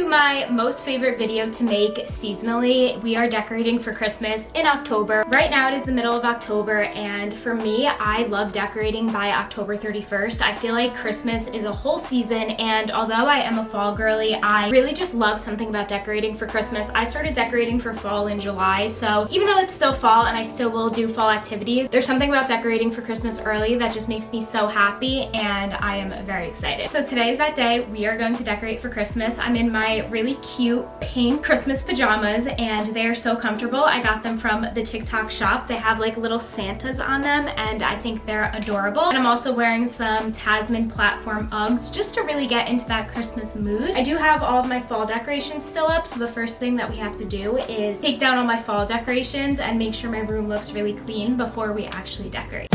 to my most favorite video to make seasonally. We are decorating for Christmas in October. Right now it is the middle of October, and for me, I love decorating by October 31st. I feel like Christmas is a whole season, and although I am a fall girly, I really just love something about decorating for Christmas. I started decorating for fall in July, so even though it's still fall and I still will do fall activities, there's something about decorating for Christmas early that just makes me so happy, and I am very excited. So today is that day. We are going to decorate for Christmas. I'm in my really cute pink Christmas pajamas, and they are so comfortable. I got them from the TikTok shop. They have like little Santas on them, and I think they're adorable. And I'm also wearing some Tasman platform Uggs just to really get into that Christmas mood. I do have all of my fall decorations still up, so the first thing that we have to do is take down all my fall decorations and make sure my room looks really clean before we actually decorate.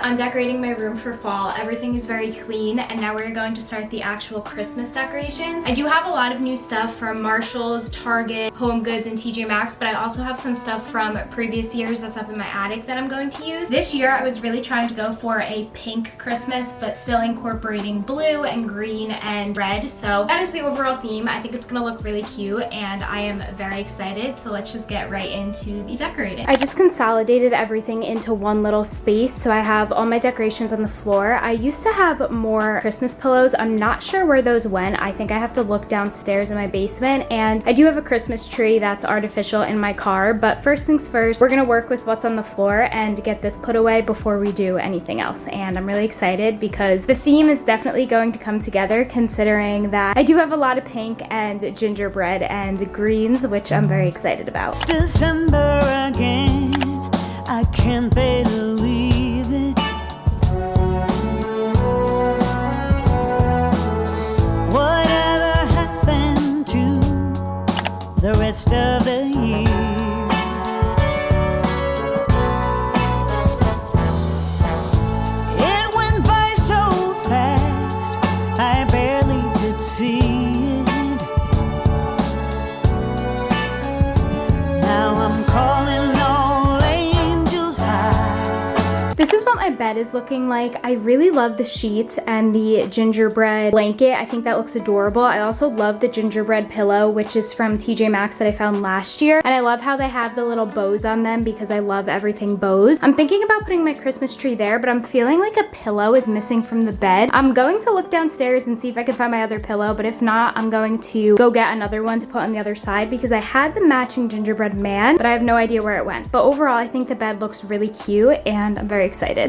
I'm decorating my room for fall. Everything is very clean, and now we're going to start the actual Christmas decorations. I do have a lot of new stuff from Marshall's, Target, HomeGoods, and tjmaxx, but I also have some stuff from previous years that's up in my attic that I'm going to use. This year I was really trying to go for a pink Christmas, but still incorporating blue and green and red. So that is the overall theme. I think it's gonna look really cute, and I am very excited. So let's just get right into the decorating. I just consolidated everything into one little space, so I have all my decorations on the floor. I used to have more Christmas pillows. I'm not sure where those went. I think I have to look downstairs in my basement, and I do have a Christmas tree that's artificial in my car, but first things first, we're gonna work with what's on the floor and get this put away before we do anything else. And I'm really excited because the theme is definitely going to come together, considering that I do have a lot of pink and gingerbread and greens, which I'm very excited about. It's December again, I can't believe it. Whatever happened to the rest of the year? It went by so fast, I barely did see it. Now I'm calling all angels high. This is what my bed is looking like. I really love the sheets and the gingerbread blanket. I think that looks adorable. I also love the gingerbread pillow, which is from tjmaxx that I found last year. And I love how they have the little bows on them because I love everything bows. I'm thinking about putting my Christmas tree there, but I'm feeling like a pillow is missing from the bed. I'm going to look downstairs and see if I can find my other pillow, but if not, I'm going to go get another one to put on the other side because I had the matching gingerbread man, but I have no idea where it went. But overall, I think the bed looks really cute, and I'm very excited.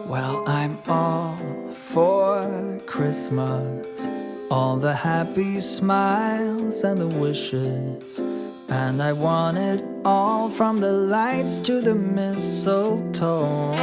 Well, I'm all for Christmas, all the happy smiles and the wishes, and I want it all, from the lights to the mistletoe.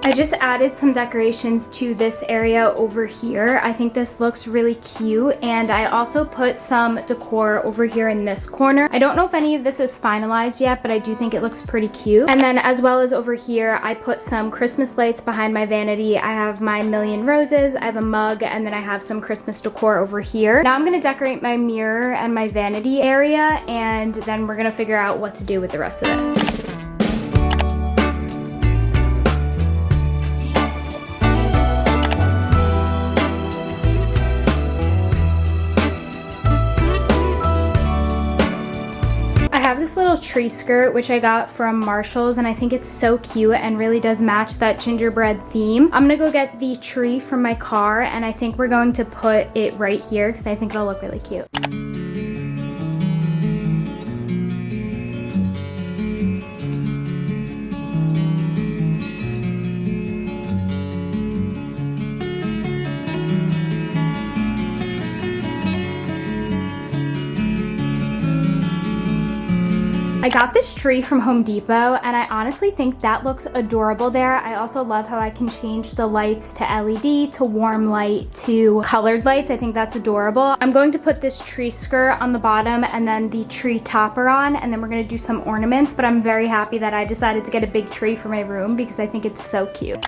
I just added some decorations to this area over here. I think this looks really cute, and I also put some decor over here in this corner. I don't know if any of this is finalized yet, but I do think it looks pretty cute. And then as well as over here, I put some Christmas lights behind my vanity. I have my million roses, I have a mug, and then I have some Christmas decor over here. Now I'm gonna decorate my mirror and my vanity area, and then we're gonna figure out what to do with the rest of this. I have this little tree skirt which I got from Marshall's, and I think it's so cute and really does match that gingerbread theme. I'm gonna go get the tree from my car, and I think we're going to put it right here because I think it'll look really cute. I got this tree from Home Depot and I honestly think that looks adorable there. I also love how I can change the lights to LED, to warm light, to colored lights. I think that's adorable. I'm going to put this tree skirt on the bottom and then the tree topper on, and then we're gonna do some ornaments, but I'm very happy that I decided to get a big tree for my room because I think it's so cute.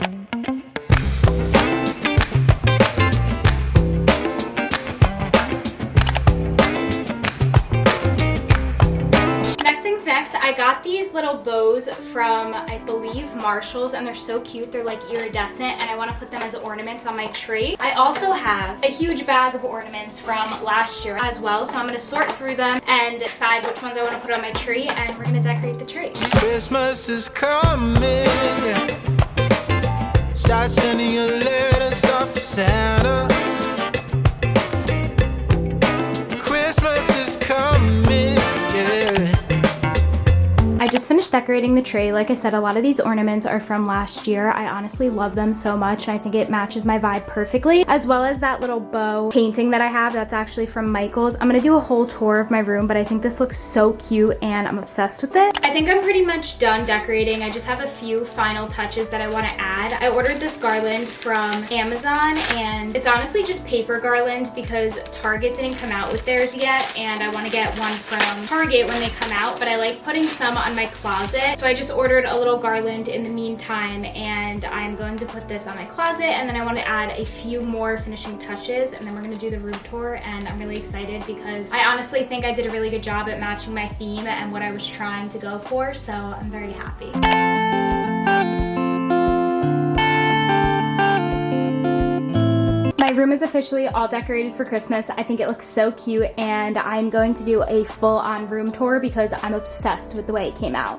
Next, I got these little bows from, I believe, Marshall's, and they're so cute. They're like iridescent, and I want to put them as ornaments on my tree. I also have a huge bag of ornaments from last year as well, so I'm going to sort through them and decide which ones I want to put on my tree, and we're going to decorate the tree. Christmas is coming. Start sending your letters off to Santa. Christmas is coming, yeah. I just finished decorating the tray. Like I said, a lot of these ornaments are from last year. I honestly love them so much, and I think it matches my vibe perfectly, as well as that little bow painting that I have. That's actually from Michael's. I'm gonna do a whole tour of my room, but I think this looks so cute and I'm obsessed with it. I think I'm pretty much done decorating. I just have a few final touches that I want to add. I ordered this garland from Amazon, and it's honestly just paper garland because Target didn't come out with theirs yet, and I want to get one from Target when they come out, but I like putting some on my closet. So I just ordered a little garland in the meantime, and I'm going to put this on my closet, and then I want to add a few more finishing touches, and then we're going to do the room tour, and I'm really excited because I honestly think I did a really good job at matching my theme and what I was trying to go for, so I'm very happy. My room is officially all decorated for Christmas. I think it looks so cute, and I'm going to do a full-on room tour because I'm obsessed with the way it came out.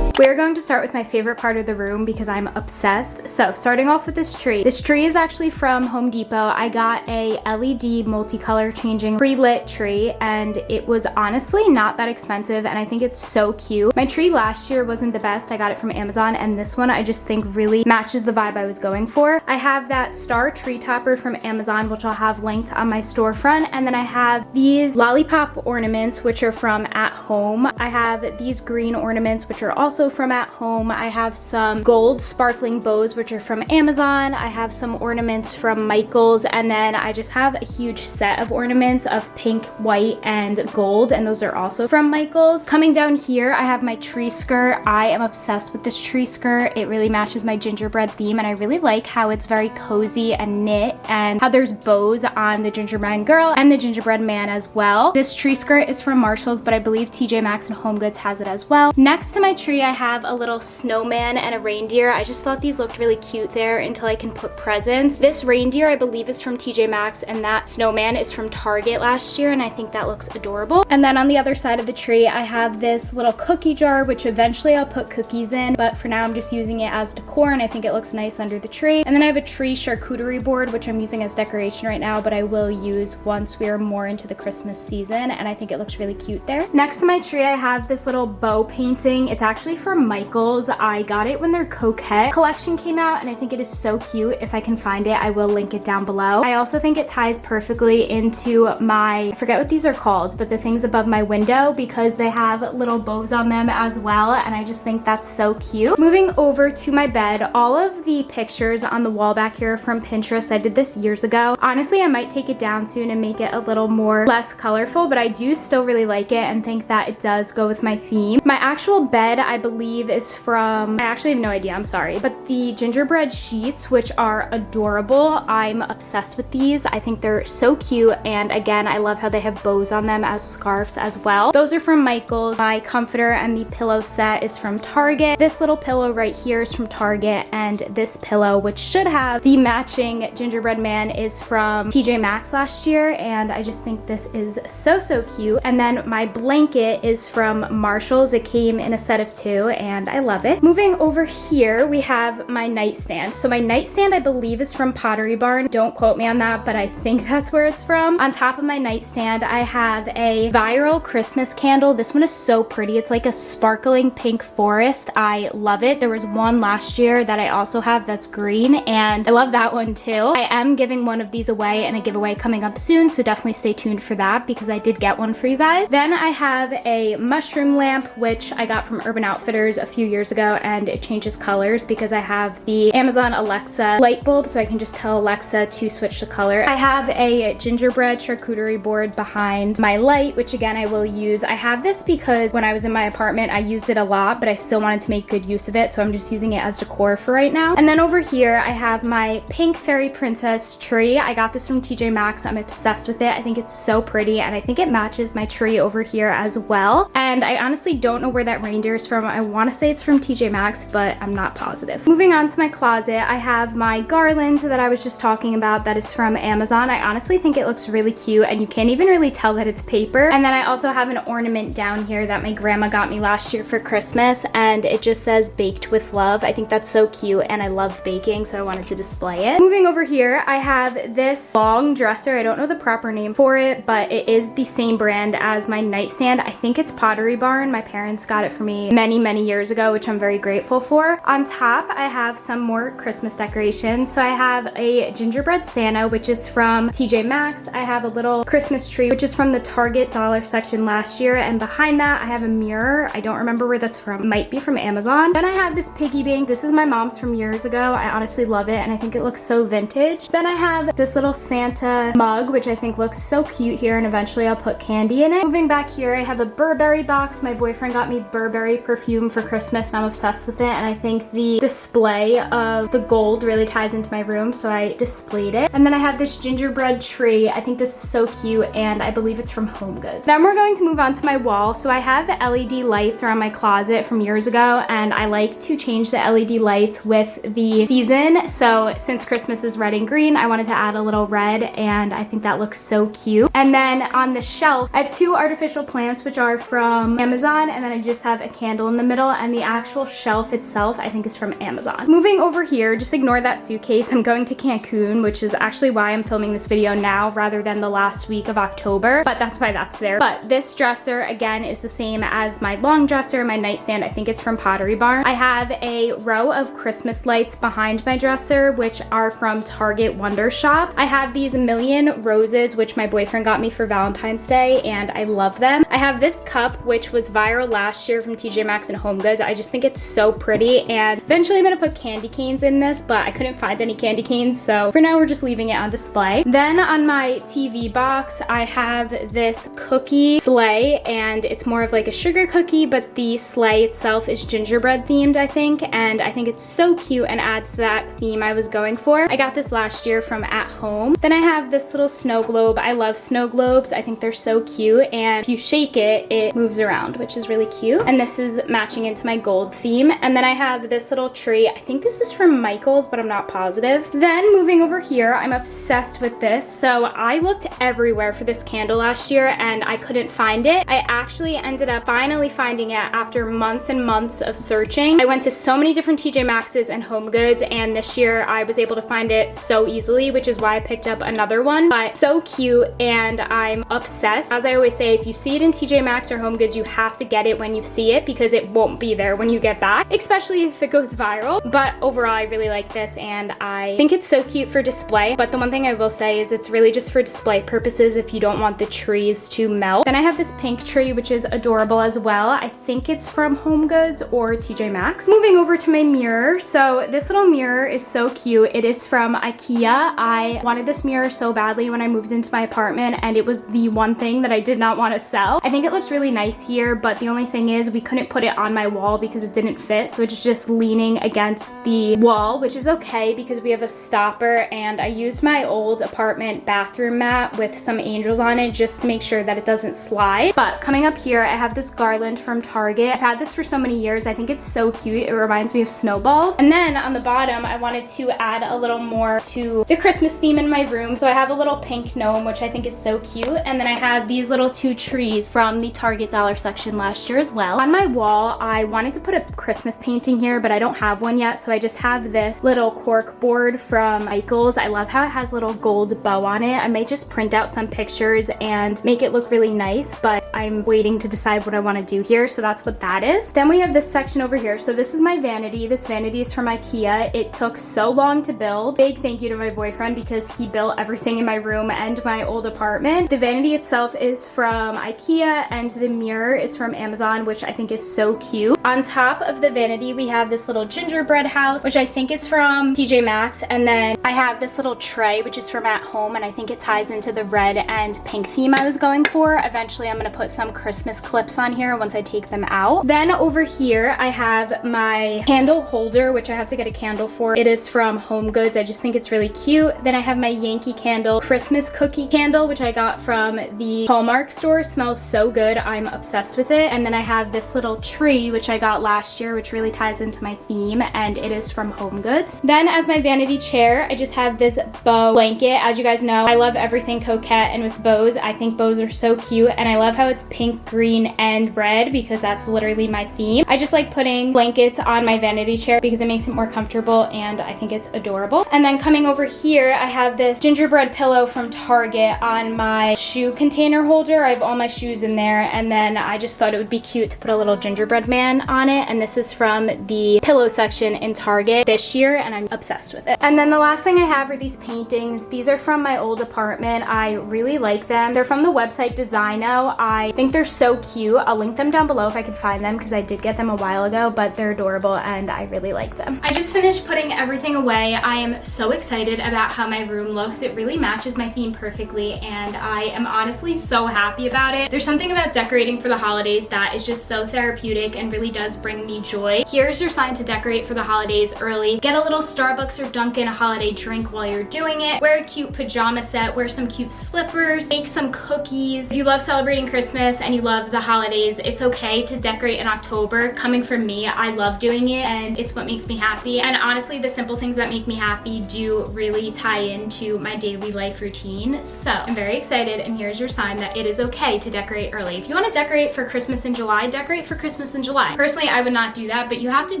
We're going to start with my favorite part of the room because I'm obsessed. So starting off with this tree. This tree is actually from Home Depot. I got a LED multicolor changing pre-lit tree, and it was honestly not that expensive, and I think it's so cute. My tree last year wasn't the best. I got it from Amazon, and this one I just think really matches the vibe I was going for. I have that star tree topper from Amazon, which I'll have linked on my storefront, and then I have these lollipop ornaments, which are from At Home. I have these green ornaments, which are also from At Home. I have some gold sparkling bows, which are from Amazon. I have some ornaments from Michael's, and then I just have a huge set of ornaments of pink, white, and gold, and those are also from Michael's. Coming down here, I have my tree skirt. I am obsessed with this tree skirt. It really matches my gingerbread theme, and I really like how it's very cozy and knit, and how there's bows on the gingerbread girl and the gingerbread man as well. This tree skirt is from Marshall's, but I believe TjMaxx and HomeGoods has it as well. Next to my tree, I have a little snowman and a reindeer. I just thought these looked really cute there until I can put presents. This reindeer I believe is from TjMaxx, and that snowman is from Target last year, and I think that looks adorable. And then on the other side of the tree, I have this little cookie jar, which eventually I'll put cookies in, but for now I'm just using it as decor, and I think it looks nice under the tree. And then I have a tree charcuterie board, which I'm using as decoration right now, but I will use once we are more into the Christmas season, and I think it looks really cute there. Next to my tree, I have this little bow painting. It's actually from Michael's. I got it when their Coquette collection came out, and I think it is so cute. If I can find it, I will link it down below. I also think it ties perfectly into my, I forget what these are called, but the things above my window, because they have little bows on them as well, and I just think that's so cute. Moving over to my bed, all of the pictures on the wall back here are from Pinterest. I did this years ago. Honestly, I might take it down soon and make it a little more less colorful, but I do still really like it and think that it does go with my theme. My actual bed, I believe, believe is from, I actually have no idea, I'm sorry. But the gingerbread sheets, which are adorable. I'm obsessed with these. I think they're so cute. And again, I love how they have bows on them as scarves as well. Those are from Michael's. My comforter and the pillow set is from Target. This little pillow right here is from Target. And this pillow, which should have the matching gingerbread man, is from TJMaxx last year. And I just think this is so, so cute. And then my blanket is from Marshall's. It came in a set of 2 and I love it. Moving over here, we have my nightstand. So my nightstand, I believe, is from Pottery Barn. Don't quote me on that, but I think that's where it's from. On top of my nightstand, I have a viral Christmas candle. This one is so pretty. It's like a sparkling pink forest. I love it. There was one last year that I also have that's green, and I love that one too. I am giving one of these away and a giveaway coming up soon, so definitely stay tuned for that because I did get one for you guys. Then I have a mushroom lamp, which I got from Urban Outfitters a few years ago, and it changes colors because I have the Amazon Alexa light bulb, so I can just tell Alexa to switch the color. I have a gingerbread charcuterie board behind my light, which again I will use. I have this because when I was in my apartment I used it a lot, but I still wanted to make good use of it, so I'm just using it as decor for right now. And then over here I have my pink fairy princess tree. I got this from TJMaxx. I'm obsessed with it. I think it's so pretty, and I think it matches my tree over here as well. And I honestly don't know where that reindeer is from. I want to say it's from TJMaxx, but I'm not positive. Moving on to my closet, I have my garland that I was just talking about that is from Amazon. I honestly think it looks really cute, and you can't even really tell that it's paper. And then I also have an ornament down here that my grandma got me last year for Christmas, and it just says baked with love. I think that's so cute, and I love baking, so I wanted to display it. Moving over here, I have this long dresser. I don't know the proper name for it, but it is the same brand as my nightstand. I think it's Pottery Barn. My parents got it for me many, many years ago, which I'm very grateful for. On top, I have some more Christmas decorations. So I have a gingerbread Santa, which is from TJMaxx. I have a little Christmas tree, which is from the Target dollar section last year. And behind that, I have a mirror. I don't remember where that's from. It might be from Amazon. Then I have this piggy bank. This is my mom's from years ago. I honestly love it, and I think it looks so vintage. Then I have this little Santa mug, which I think looks so cute here, and eventually I'll put candy in it. Moving back here, I have a Burberry box. My boyfriend got me Burberry perfume for Christmas, and I'm obsessed with it, and I think the display of the gold really ties into my room, so I displayed it. And then I have this gingerbread tree. I think this is so cute, and I believe it's from HomeGoods. Then we're going to move on to my wall. So I have the LED lights around my closet from years ago, and I like to change the LED lights with the season. So since Christmas is red and green, I wanted to add a little red, and I think that looks so cute. And then on the shelf, I have 2 artificial plants, which are from Amazon, and then I just have a candle in the middle, and the actual shelf itself I think is from Amazon. Moving over here, just ignore that suitcase. I'm going to Cancun, which is actually why I'm filming this video now rather than the last week of October, but that's why that's there. But this dresser, again, is the same as my long dresser, my nightstand. I think it's from Pottery Barn. I have a row of Christmas lights behind my dresser, which are from Target Wonder Shop. I have these million roses, which my boyfriend got me for Valentine's Day, and I love them. I have this cup, which was viral last year from TJMaxx and HomeGoods. I just think it's so pretty, and eventually I'm gonna put candy canes in this, but I couldn't find any candy canes, so for now we're just leaving it on display. Then on my TV box, I have this cookie sleigh, and it's more of like a sugar cookie, but the sleigh itself is gingerbread themed, I think, and I think it's so cute and adds to that theme I was going for. I got this last year from At Home. Then I have this little snow globe. I love snow globes. I think they're so cute, and if you shake it, it moves around, which is really cute. And this is matching into my gold theme. And then I have this little tree. I think this is from Michael's, but I'm not positive. Then moving over here, I'm obsessed with this. So I looked everywhere for this candle last year, and I couldn't find it. I actually ended up finally finding it after months and months of searching. I went to so many different TJMaxx's and HomeGoods, and this year I was able to find it so easily, which is why I picked up another one. But so cute, and I'm obsessed. As I always say, if you see it in TJMaxx or HomeGoods, you have to get it when you see it because it won't be there when you get back, especially if it goes viral. But overall, I really like this, and I think it's so cute for display. But the one thing I will say is it's really just for display purposes if you don't want the trees to melt. Then I have this pink tree, which is adorable as well. I think it's from HomeGoods or TJMaxx. Moving over to my mirror. So this little mirror is so cute. It is from IKEA. I wanted this mirror so badly when I moved into my apartment, and it was the one thing that I did not want to sell. I think it looks really nice here, but the only thing is we couldn't put it on my wall because it didn't fit, so it's just leaning against the wall, which is okay because we have a stopper, and I used my old apartment bathroom mat with some angels on it just to make sure that it doesn't slide. But coming up here, I have this garland from Target. I've had this for so many years. I think it's so cute. It reminds me of snowballs. And then on the bottom, I wanted to add a little more to the Christmas theme in my room. So I have a little pink gnome, which I think is so cute. And then I have these little 2 trees from the Target dollar section last year as well. On my wall, I wanted to put a Christmas painting here, but I don't have one yet. So I just have this little cork board from Michaels. I love how it has little gold bow on it. I might just print out some pictures and make it look really nice, but I'm waiting to decide what I want to do here. So that's what that is. Then we have this section over here. So this is my vanity. This vanity is from IKEA. It took so long to build. Big thank you to my boyfriend because he built everything in my room and my old apartment. The vanity itself is from IKEA and the mirror is from Amazon, which I think is so cute. On top of the vanity, we have this little gingerbread house, which I think is from TJmaxx. And then I have this little tray, which is from At Home, and I think it ties into the red and pink theme I was going for. Eventually, I'm gonna put some Christmas clips on here once I take them out. Then over here, I have my candle holder, which I have to get a candle for. It is from HomeGoods. I just think it's really cute. Then I have my Yankee Candle Christmas cookie candle, which I got from the Hallmark store. It smells so good. I'm obsessed with it. And then I have this little tree, which I got last year, which really ties into my theme, and it is from HomeGoods. Then as my vanity chair, I just have this bow blanket. As you guys know, I love everything coquette, and with bows, I think bows are so cute, and I love how it's pink, green, and red because that's literally my theme. I just like putting blankets on my vanity chair because it makes it more comfortable, and I think it's adorable. And then coming over here, I have this gingerbread pillow from Target on my shoe container holder. I have all my shoes in there, and then I just thought it would be cute to put a little gingerbread man on it, and this is from the pillow section in Target this year, and I'm obsessed with it. And then the last thing I have are these paintings. These are from my old apartment. I really like them. They're from the website Designo. I think they're so cute. I'll link them down below if I can find them because I did get them a while ago, but they're adorable and I really like them. I just finished putting everything away. I am so excited about how my room looks. It really matches my theme perfectly, and I am honestly so happy about it. There's something about decorating for the holidays that is just so therapeutic and really does bring me joy. Here's your sign to decorate for the holidays early. Get a little Starbucks or Dunkin' holiday drink while you're doing it. Wear a cute pajama set. Wear some cute slippers. Make some cookies. If you love celebrating Christmas and you love the holidays, it's okay to decorate in October. Coming from me, I love doing it and it's what makes me happy. And honestly, the simple things that make me happy do really tie into my daily life routine. So I'm very excited, and here's your sign that it is okay to decorate early. If you want to decorate for Christmas in July, decorate for Christmas in July. Personally, I would not do that, but you have to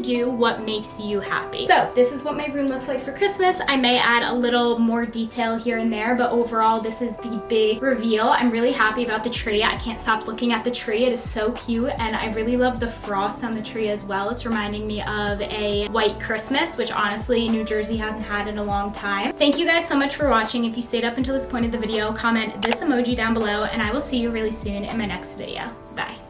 do what makes you happy. So this is what my room looks like for Christmas. I may add a little more detail here and there, but overall, this is the big reveal. I'm really happy about the tree. I can't stop looking at the tree. It is so cute, and I really love the frost on the tree as well. It's reminding me of a white Christmas, which honestly, New Jersey hasn't had in a long time. Thank you guys so much for watching. If you stayed up until this point of the video, comment this emoji down below, and I will see you really soon in my next video. Bye.